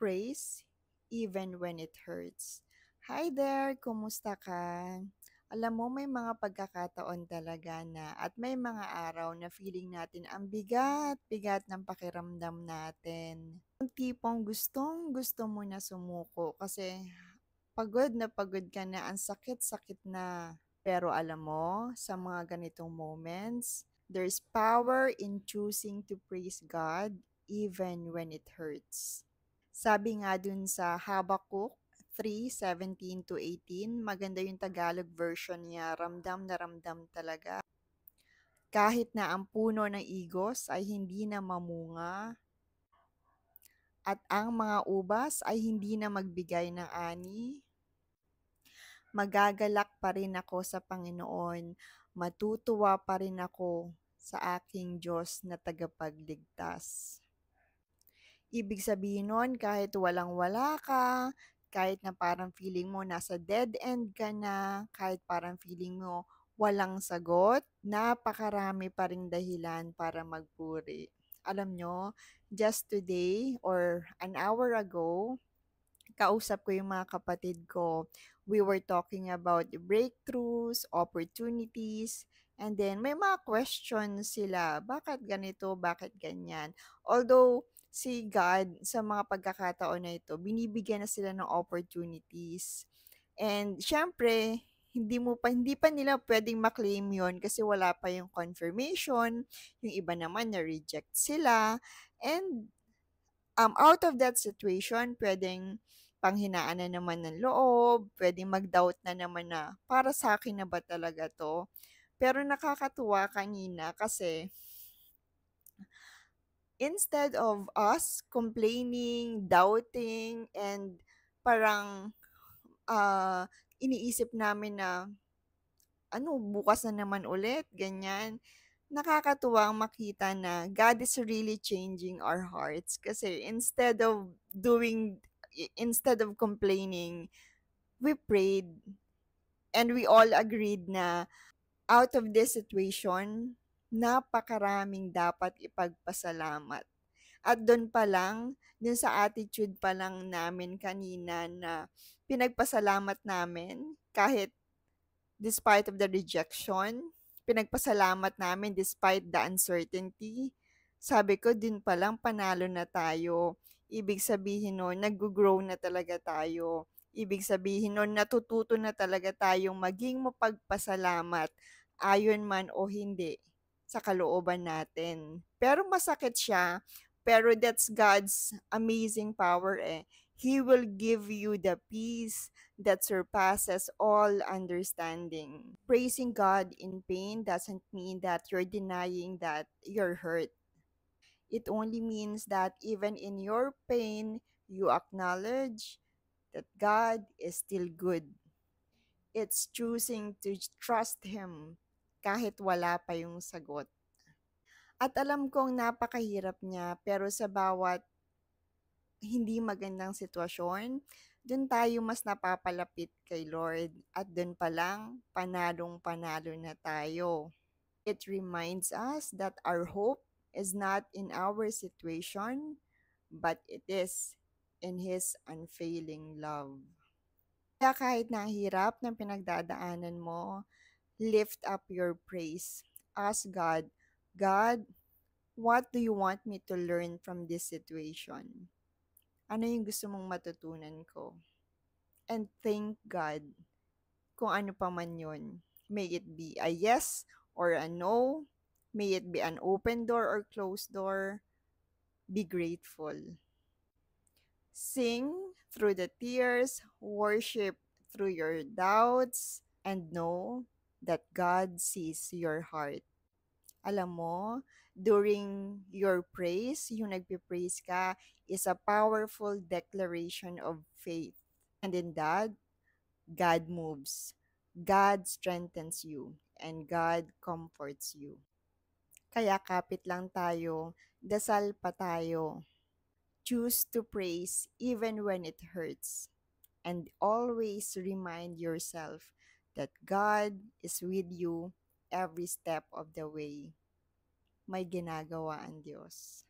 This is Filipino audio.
praise even when it hurts. Hi there, kumusta ka? Alam mo, may mga pagkakataon talaga na at may mga araw na feeling natin ang bigat-bigat ng pakiramdam natin. Yung tipong gustong-gusto mo na sumuko kasi pagod na ka na, ang sakit-sakit na. Pero alam mo, sa mga ganitong moments, there's power in choosing to praise God even when it hurts. Sabi nga dun sa Habakuk 3:17-18, maganda yung Tagalog version niya, ramdam na ramdam talaga. Kahit na ang puno ng igos ay hindi na mamunga at ang mga ubas ay hindi na magbigay ng ani, magagalak pa rin ako sa Panginoon, matutuwa pa rin ako sa aking Diyos na tagapagligtas. Ibig sabihin nun, kahit walang-wala ka, kahit na parang feeling mo nasa dead end ka na, kahit parang feeling mo walang sagot, napakarami pa ring dahilan para magpuri. Alam nyo, just today or an hour ago, kausap ko yung mga kapatid ko. We were talking about breakthroughs, opportunities, and then may mga questions sila. Bakit ganito? Bakit ganyan? Although, si God, sa mga pagkakataon na ito, binibigyan na sila ng opportunities. And, syempre, hindi pa nila pwedeng maklaim yon kasi wala pa yung confirmation. Yung iba naman na-reject sila. And, out of that situation, pwedeng panghinaan na naman ng loob, pwedeng mag-doubt na naman na, para sa akin na ba talaga to? Pero nakakatuwa kanina kasi instead of us complaining, doubting, and parang ah, iniisip namin na, ano, bukas na naman ulit, ganyan. Nakakatuwang makita na God is really changing our hearts kasi instead of complaining, we prayed and we all agreed na out of this situation, napakaraming dapat ipagpasalamat. At doon pa lang, dun sa attitude pa lang namin kanina na pinagpasalamat namin kahit despite of the rejection, pinagpasalamat namin despite the uncertainty. Sabi ko, din palang panalo na tayo. Ibig sabihin nun, nag-grow na talaga tayo. Ibig sabihin nun, natututo na talaga tayong maging mapagpasalamat, ayon man o hindi, sa kalooban natin. Pero masakit siya, pero that's God's amazing power eh. He will give you the peace that surpasses all understanding. Praising God in pain doesn't mean that you're denying that you're hurt. It only means that even in your pain, you acknowledge that God is still good. It's choosing to trust Him kahit wala pa yung sagot. At alam kong napakahirap niya, pero sa bawat hindi magandang sitwasyon, dun tayo mas napapalapit kay Lord at dun pa lang panalong-panalo na tayo. It reminds us that our hope is not in our situation, but it is in His unfailing love. Kaya kahit na ang hirap ng pinagdadaanan mo, lift up your praise. Ask God, God, what do you want me to learn from this situation? Ano yung gusto mong matutunan ko? And thank God kung ano pa man yun. May it be a yes or a no. May it be an open door or closed door. Be grateful. Sing through the tears, worship through your doubts, and know that God sees your heart. Alam mo, during your praise, yung nagpipraise ka, is a powerful declaration of faith. And in that, God moves, God strengthens you, and God comforts you. Kaya kapit lang tayo, dasal pa tayo. Choose to praise even when it hurts. And always remind yourself that God is with you every step of the way. May ginagawa ang Diyos.